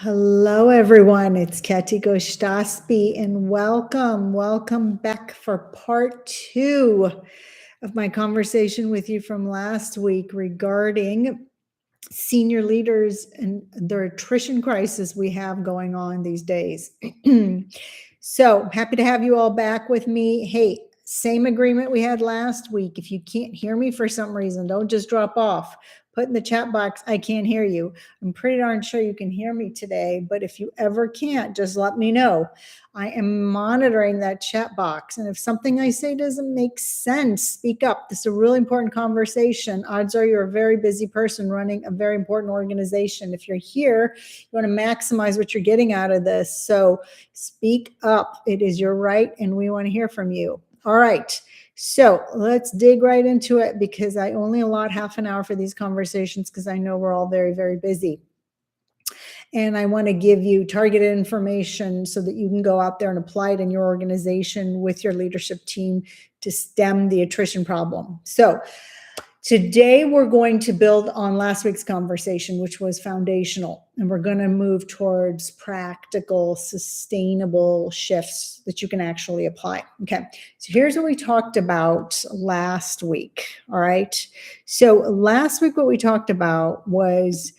Hello, everyone. It's Kati Gostaspi, and welcome back for part 2 of my conversation with you from last week regarding senior leaders and their attrition crisis we have going on these days. So happy to have you all back with me. Hey, same agreement we had last week. If you can't hear me for some reason, don't just drop off. Put in the chat box, I can't hear you. I'm pretty darn sure you can hear me today, but if you ever can't, just let me know. I am monitoring that chat box, and if something I say doesn't make sense, speak up. This is a really important conversation. Odds are you're a very busy person running a very important organization. If you're here, you want to maximize what you're getting out of this. So speak up. It is your right, and we want to hear from you. All right. So let's dig right into it, because I only allot half an hour for these conversations because I know we're all very, very busy. And I want to give you targeted information so that you can go out there and apply it in your organization with your leadership team to stem the attrition problem. So today we're going to build on last week's conversation, which was foundational, and we're going to move towards practical, sustainable shifts that you can actually apply. Okay, so here's what we talked about last week. All right, so last week what we talked about was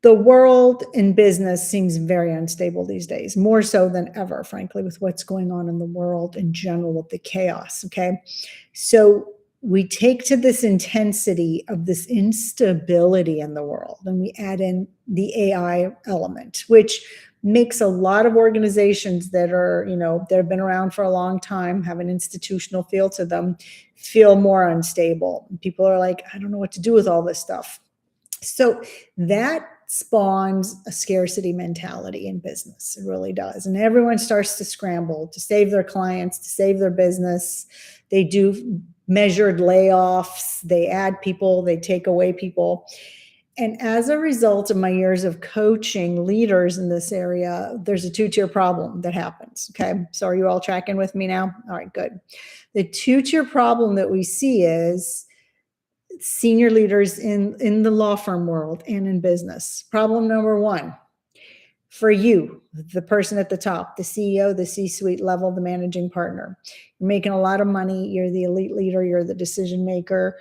the world in business seems very unstable these days, more so than ever, frankly, with what's going on in the world in general, with the chaos. Okay, so we take to this intensity of this instability in the world, and we add in the AI element, which makes a lot of organizations that are, that have been around for a long time, have an institutional feel to them, feel more unstable. People are like, I don't know what to do with all this stuff. So that spawns a scarcity mentality in business. It really does. And everyone starts to scramble to save their clients, to save their business. They do measured layoffs, they add people, they take away people. And as a result of my years of coaching leaders in this area, there's a two-tier problem that happens. Okay, so are you all tracking with me now? All right, good. The two-tier problem that we see is senior leaders in the law firm world and in business. Problem number one, for you, the person at the top, the CEO, the C-suite level, the managing partner, you're making a lot of money, you're the elite leader, you're the decision maker,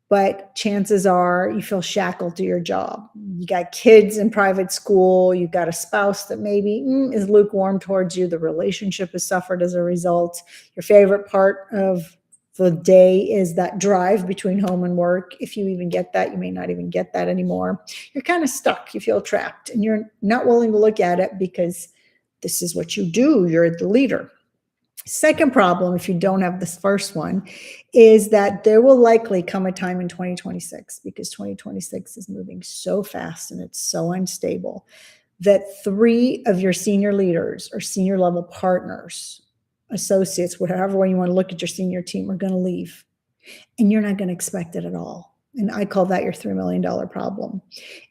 but chances are you feel shackled to your job. You got kids in private school, you've got a spouse that maybe is lukewarm towards you, the relationship has suffered as a result. Your favorite part of the day is that drive between home and work. If you even get that, you may not even get that anymore. You're kind of stuck. You feel trapped, and you're not willing to look at it because this is what you do. You're the leader. Second problem, if you don't have this first one, is that there will likely come a time in 2026, because 2026 is moving so fast and it's so unstable, that 3 of your senior leaders or senior level partners, associates, whatever way you want to look at your senior team, are going to leave, and you're not going to expect it at all. And I call that your $3 million problem.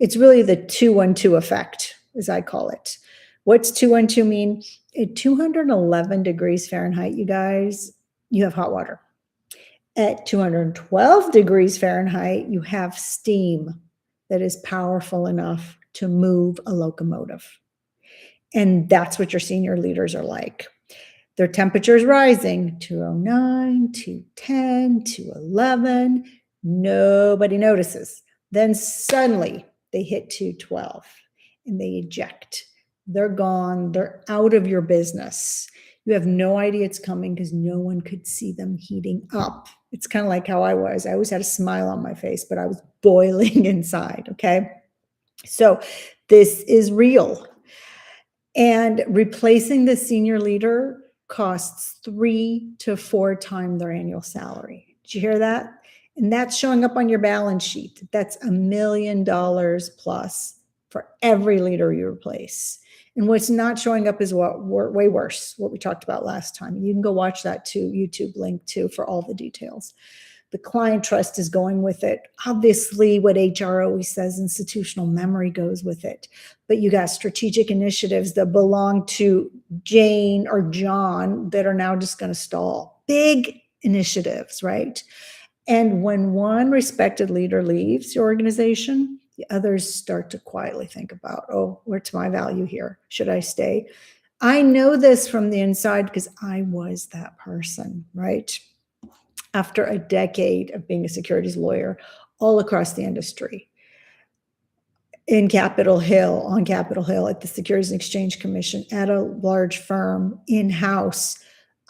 It's really the 2-1-2 effect, as I call it. What's 2-1-2 mean? At 211 degrees Fahrenheit, you guys, you have hot water. At 212 degrees Fahrenheit, you have steam that is powerful enough to move a locomotive. And that's what your senior leaders are like. Their temperature is rising, 209, 210, 211. Nobody notices. Then suddenly they hit 212 and they eject. They're gone. They're out of your business. You have no idea it's coming because no one could see them heating up. It's kind of like how I was. I always had a smile on my face, but I was boiling inside, okay? So this is real. And replacing the senior leader costs 3 to 4 times their annual salary. Did you hear that? And that's showing up on your balance sheet. That's $1 million plus for every leader you replace. And what's not showing up is way worse, what we talked about last time. You can go watch that too, YouTube link too, for all the details. The client trust is going with it. Obviously, what HR always says, institutional memory goes with it. But you got strategic initiatives that belong to Jane or John that are now just going to stall. Big initiatives, right? And when one respected leader leaves your organization, The others start to quietly think about, oh, where's my value here? Should I stay? I know this from the inside because I was that person, right? After a decade of being a securities lawyer all across the industry, on Capitol Hill, at the Securities and Exchange Commission, at a large firm, in-house,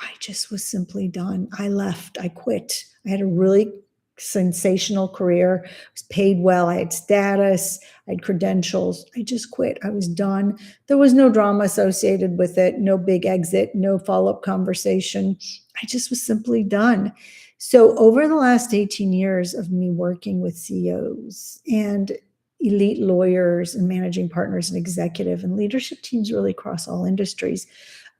I just was simply done. I left. I quit. I had a really sensational career. I was paid well. I had status. I had credentials. I just quit. I was done. There was no drama associated with it, no big exit, no follow-up conversation. I just was simply done. So over the last 18 years of me working with CEOs and elite lawyers and managing partners and executive and leadership teams really across all industries,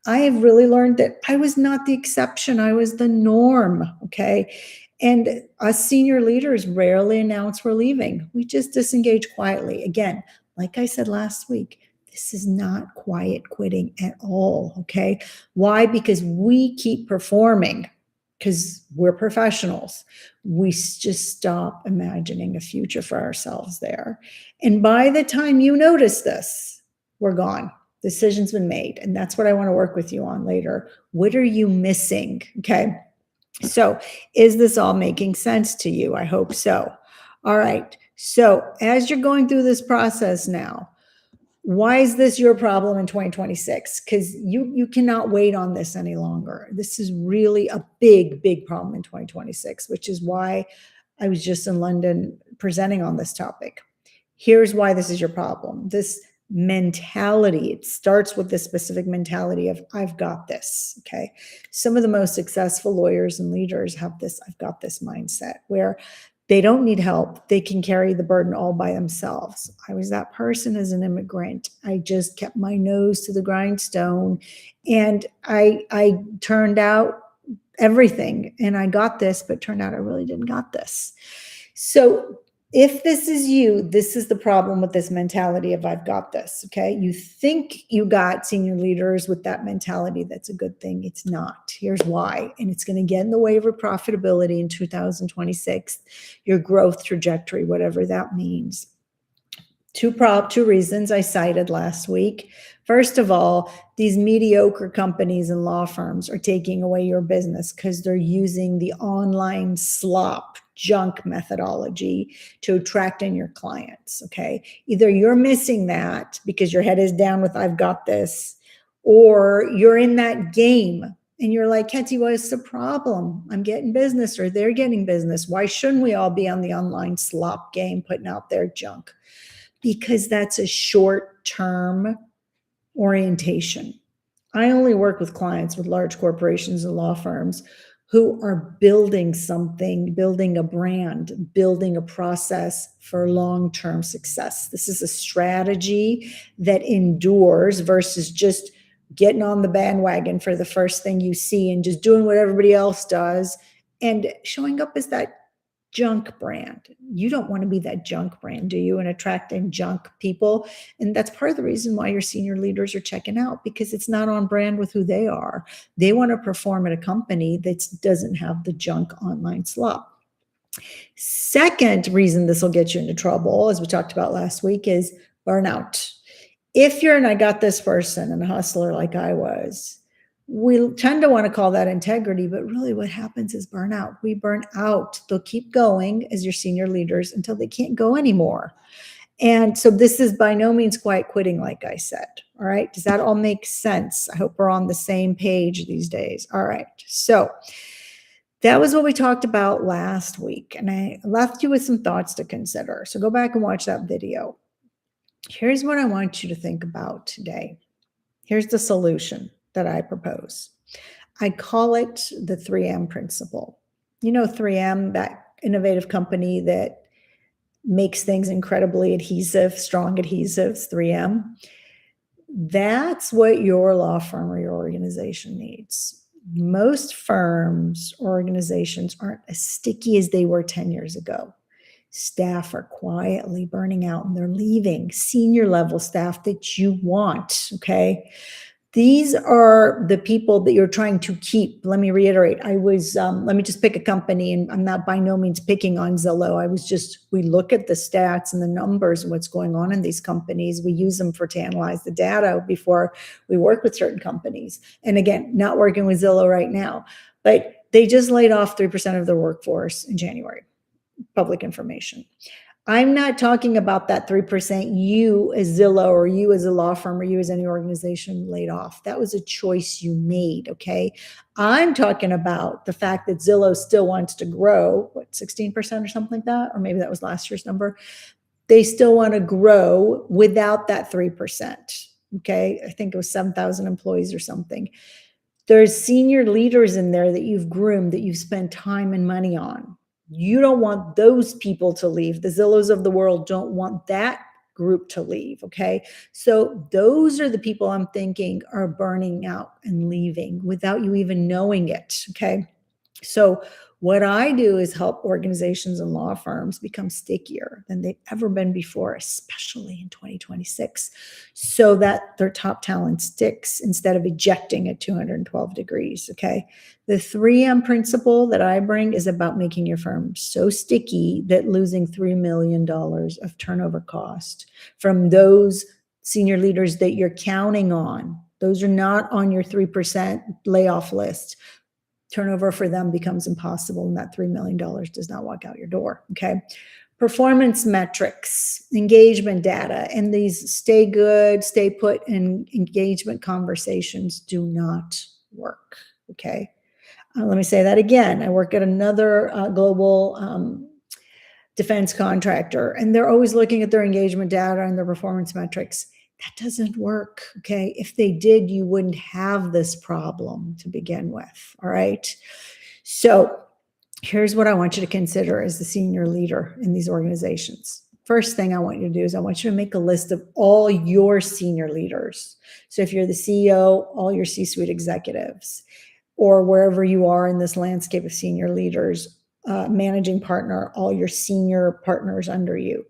I have really learned that I was not the exception. I was the norm. Okay. And us senior leaders rarely announce we're leaving. We just disengage quietly. Again, like I said last week, this is not quiet quitting at all. Okay. Why? Because we keep performing, because we're professionals. We just stop imagining a future for ourselves there. And by the time you notice this, we're gone. Decision's been made. And that's what I want to work with you on later. What are you missing? Okay. So is this all making sense to you? I hope so. All right. So as you're going through this process now, why is this your problem in 2026? Because you cannot wait on this any longer. This is really a big, big problem in 2026, which is why I was just in London presenting on this topic. Here's why this is your problem. This mentality, it starts with this specific mentality of I've got this. Okay. Some of the most successful lawyers and leaders have this I've got this mindset where they don't need help. They can carry the burden all by themselves. I was that person as an immigrant. I just kept my nose to the grindstone, and I turned out everything, and I got this, but turned out I really didn't got this. So if this is you, this is the problem with this mentality of I've got this, okay? You think you got senior leaders with that mentality. That's a good thing. It's not. Here's why. And it's going to get in the way of your profitability in 2026, your growth trajectory, whatever that means. Two reasons I cited last week. First of all, these mediocre companies and law firms are taking away your business because they're using the online slop junk methodology to attract in your clients. Okay. Either you're missing that because your head is down with I've got this, or you're in that game and you're like, Ketty, what's the problem? I'm getting business, or they're getting business. Why shouldn't we all be on the online slop game putting out their junk? Because that's a short-term orientation. I only work with clients with large corporations and law firms who are building something, building a brand, building a process for long-term success. This is a strategy that endures versus just getting on the bandwagon for the first thing you see and just doing what everybody else does and showing up as that junk brand. You don't want to be that junk brand, do you? And attracting junk people. And that's part of the reason why your senior leaders are checking out, because it's not on brand with who they are. They want to perform at a company that doesn't have the junk online slop. Second reason this will get you into trouble, as we talked about last week, is burnout. If you're an I got this person and a hustler like I was, we tend to want to call that integrity, but really what happens is burnout. We burn out. They'll keep going as your senior leaders until they can't go anymore. And so this is by no means quiet quitting, like I said. All right. Does that all make sense? I hope we're on the same page these days. All right. So that was what we talked about last week. And I left you with some thoughts to consider. So go back and watch that video. Here's what I want you to think about today. Here's the solution that I propose. I call it the 3M principle. You know 3M, that innovative company that makes things incredibly adhesive, strong adhesives, 3M. That's what your law firm or your organization needs. Most firms or organizations aren't as sticky as they were 10 years ago. Staff are quietly burning out and they're leaving. Senior level staff that you want, okay? These are the people that you're trying to keep. Let me reiterate. Let me just pick a company, and I'm not by no means picking on Zillow. We look at the stats and the numbers and what's going on in these companies. We use them to analyze the data before we work with certain companies. And again, not working with Zillow right now, but they just laid off 3% of their workforce in January. Public information. I'm not talking about that 3% you as Zillow or you as a law firm or you as any organization laid off. That was a choice you made, okay? I'm talking about the fact that Zillow still wants to grow, 16% or something like that? Or maybe that was last year's number. They still want to grow without that 3%, okay? I think it was 7,000 employees or something. There's senior leaders in there that you've groomed, that you've spent time and money on. You don't want those people to leave. The Zillows of the world don't want that group to leave, okay? So those are the people I'm thinking are burning out and leaving without you even knowing it, okay? So what I do is help organizations and law firms become stickier than they've ever been before, especially in 2026, so that their top talent sticks instead of ejecting at 212 degrees, okay? The 3M principle that I bring is about making your firm so sticky that losing $3 million of turnover cost from those senior leaders that you're counting on, those are not on your 3% layoff list. Turnover for them becomes impossible, and that $3 million does not walk out your door, okay? Performance metrics, engagement data, and these stay good, stay put, and engagement conversations do not work, okay? Let me say that again. I work at another global defense contractor, and they're always looking at their engagement data and their performance metrics. That doesn't work, okay? If they did, you wouldn't have this problem to begin with, all right? So here's what I want you to consider as the senior leader in these organizations. First thing I want you to do is I want you to make a list of all your senior leaders. So if you're the CEO, all your C-suite executives, or wherever you are in this landscape of senior leaders, managing partner, all your senior partners under you.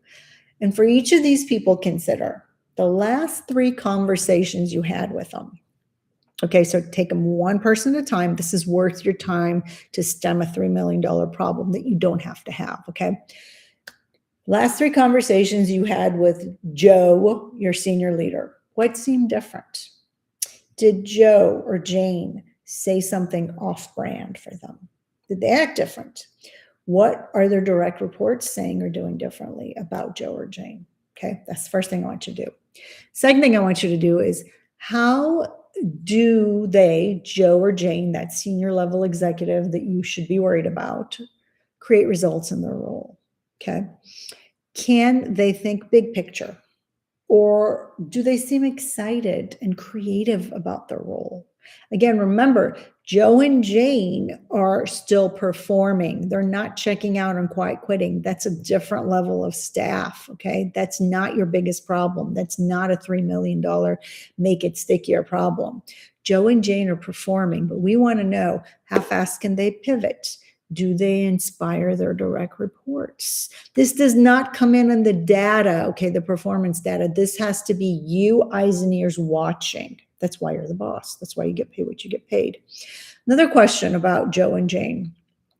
And for each of these people, consider the last 3 conversations you had with them. Okay, so take them one person at a time. This is worth your time to stem a $3 million problem that you don't have to have, okay? Last 3 conversations you had with Joe, your senior leader. What seemed different? Did Joe or Jane say something off-brand for them? Did they act different? What are their direct reports saying or doing differently about Joe or Jane? Okay, that's the first thing I want you to do. Second thing I want you to do is, how do they, Joe or Jane, that senior level executive that you should be worried about, create results in their role? Okay, can they think big picture? Or do they seem excited and creative about their role? Again, remember, Joe and Jane are still performing. They're not checking out and quiet quitting. That's a different level of staff, okay? That's not your biggest problem. That's not a $3 million make it stickier problem. Joe and Jane are performing, but we want to know, how fast can they pivot? Do they inspire their direct reports? This does not come in the data, okay, the performance data. This has to be you, eyes and ears, watching. That's why you're the boss. That's why you get paid what you get paid. Another question about Joe and Jane.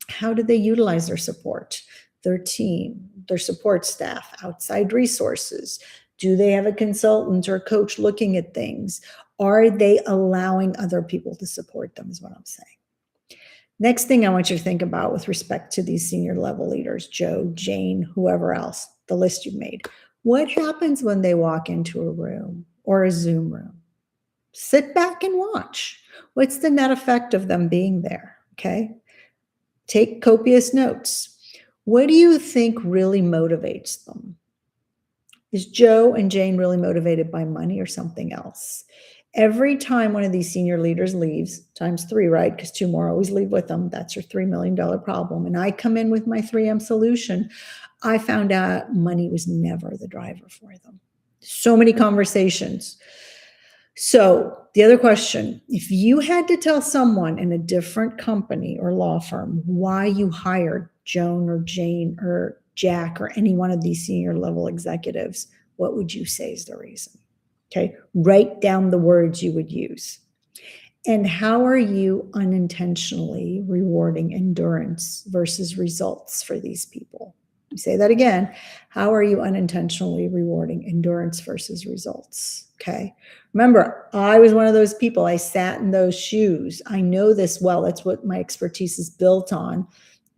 How do they utilize their support, their team, their support staff, outside resources? Do they have a consultant or coach looking at things? Are they allowing other people to support them, is what I'm saying. Next thing I want you to think about with respect to these senior level leaders, Joe, Jane, whoever else, the list you've made. What happens when they walk into a room or a Zoom room? Sit back and watch. What's the net effect of them being there? Okay. Take copious notes. What do you think really motivates them? Is Joe and Jane really motivated by money or something else? Every time one of these senior leaders leaves, times 3, right? Because 2 more always leave with them. That's your $3 million problem. And I come in with my 3M solution. I found out money was never the driver for them. So many conversations. So the other question, if you had to tell someone in a different company or law firm why you hired Joan or Jane or Jack or any one of these senior level executives, what would you say is the reason? Okay, write down the words you would use. And how are you unintentionally rewarding endurance versus results for these people? You say that again. How are you unintentionally rewarding endurance versus results? Okay. Remember, I was one of those people. I sat in those shoes. I know this well. That's what my expertise is built on.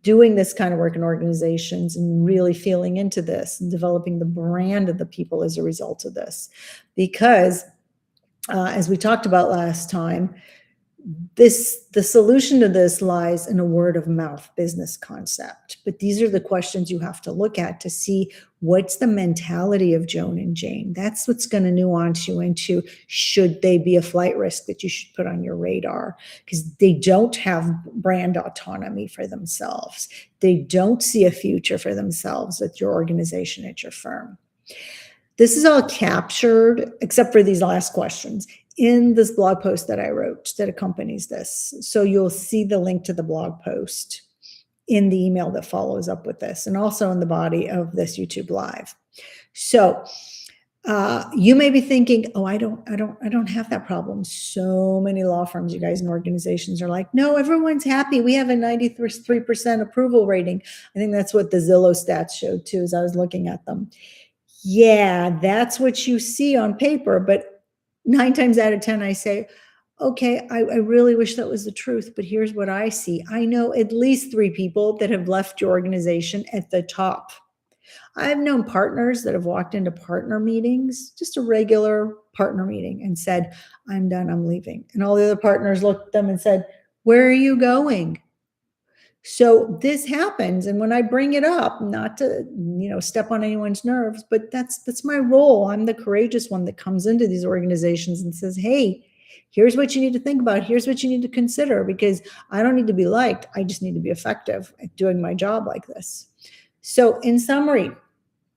Doing this kind of work in organizations and really feeling into this and developing the brand of the people as a result of this. Because as we talked about last time, the solution to this lies in a word of mouth business concept. But these are the questions you have to look at to see what's the mentality of Joan and Jane. That's what's going to nuance you into, should they be a flight risk that you should put on your radar? Because they don't have brand autonomy for themselves. They don't see a future for themselves at your organization, at your firm. This is all captured, except for these last questions, in this blog post that I wrote that accompanies this. So you'll see the link to the blog post in the email that follows up with this, and also in the body of this YouTube Live. So you may be thinking, oh, I don't have that problem. So many law firms, you guys, and organizations are like, no, everyone's happy. We have a 93% approval rating. I think that's what the Zillow stats showed too, as I was looking at them. Yeah, that's what you see on paper, but 9 times out of 10, I say, okay, I really wish that was the truth, but here's what I see. I know at least 3 people that have left your organization at the top. I've known partners that have walked into partner meetings, just a regular partner meeting, and said, I'm done, I'm leaving. And all the other partners looked at them and said, where are you going? So this happens, and when I bring it up, not to, step on anyone's nerves, but that's my role. I'm the courageous one that comes into these organizations and says, hey, here's what you need to think about. Here's what you need to consider, because I don't need to be liked. I just need to be effective at doing my job like this. So in summary,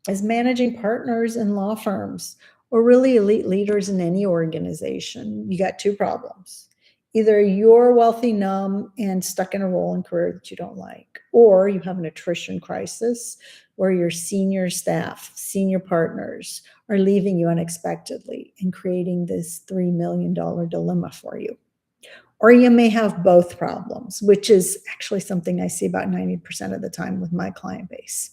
as managing partners in law firms, or really elite leaders in any organization, you got 2 problems. Either you're wealthy, numb, and stuck in a role and career that you don't like, or you have an attrition crisis where your senior staff, senior partners are leaving you unexpectedly and creating this $3 million dilemma for you. Or you may have both problems, which is actually something I see about 90% of the time with my client base.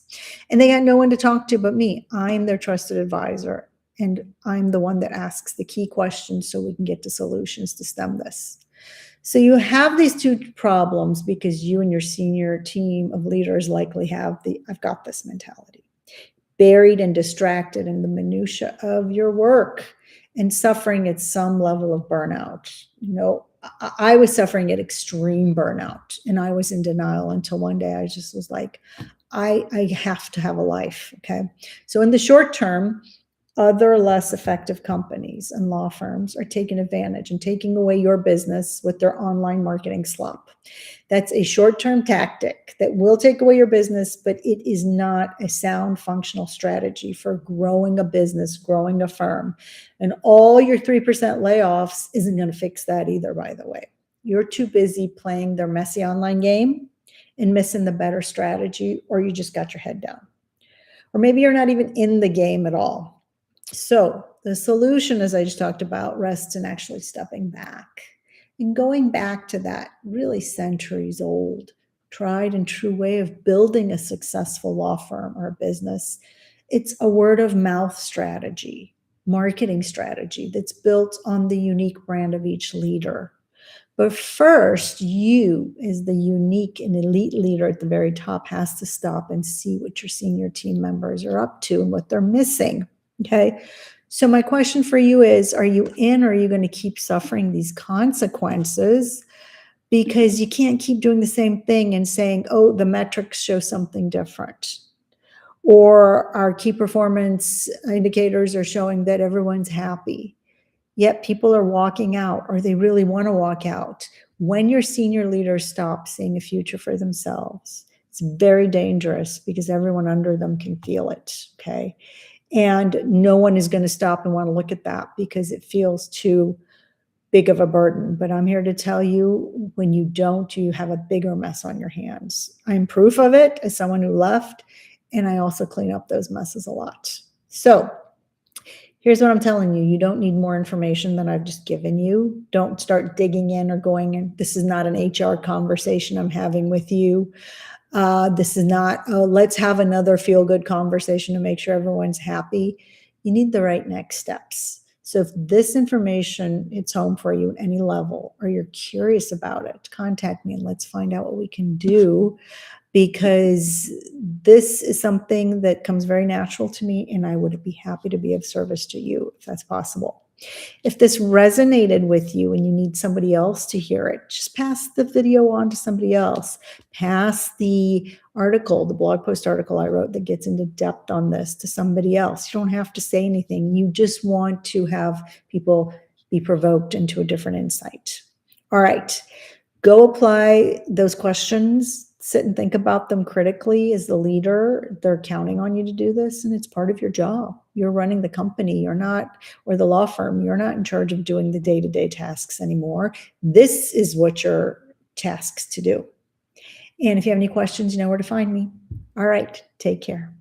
And they got no one to talk to but me. I'm their trusted advisor, and I'm the one that asks the key questions so we can get to solutions to stem this. So you have these 2 problems because you and your senior team of leaders likely have the I've got this mentality, buried and distracted in the minutia of your work and suffering at some level of burnout. I was suffering at extreme burnout, and I was in denial until one day I just was like, I have to have a life. Okay. So in the short term, other less effective companies and law firms are taking advantage and taking away your business with their online marketing slump. That's a short-term tactic that will take away your business, but it is not a sound functional strategy for growing a business, growing a firm. And all your 3% layoffs isn't going to fix that either, by the way. You're too busy playing their messy online game and missing the better strategy, or you just got your head down. Or maybe you're not even in the game at all. So the solution, as I just talked about, rests in actually stepping back and going back to that really centuries old, tried and true way of building a successful law firm or business. It's a word of mouth strategy, marketing strategy that's built on the unique brand of each leader. But first, you, as the unique and elite leader at the very top, has to stop and see what your senior team members are up to and what they're missing. Okay. So my question for you is, are you in, or are you going to keep suffering these consequences because you can't keep doing the same thing and saying, oh, the metrics show something different, or our key performance indicators are showing that everyone's happy, yet people are walking out, or they really want to walk out? When your senior leaders stop seeing a future for themselves, it's very dangerous because everyone under them can feel it. Okay. And no one is going to stop and want to look at that because it feels too big of a burden. But I'm here to tell you, when you don't, you have a bigger mess on your hands. I'm proof of it as someone who left, and I also clean up those messes a lot. So Here's what I'm telling you. You don't need more information than I've just given you. Don't start digging in or going in. This is not an HR conversation I'm having with you. This is not, oh, let's have another feel-good conversation to make sure everyone's happy. You need the right next steps. So if this information hits home for you at any level, or you're curious about it, contact me and let's find out what we can do, because this is something that comes very natural to me, and I would be happy to be of service to you if that's possible. If this resonated with you and you need somebody else to hear it, just pass the video on to somebody else. Pass the article, the blog post article I wrote that gets into depth on this, to somebody else. You don't have to say anything. You just want to have people be provoked into a different insight. All right. Go apply those questions. Sit and think about them critically. As the leader, they're counting on you to do this, and it's part of your job. You're running the company. You're not, or the law firm. You're not in charge of doing the day-to-day tasks anymore. This is what your tasks to do. And if you have any questions, you know where to find me. All right. Take care.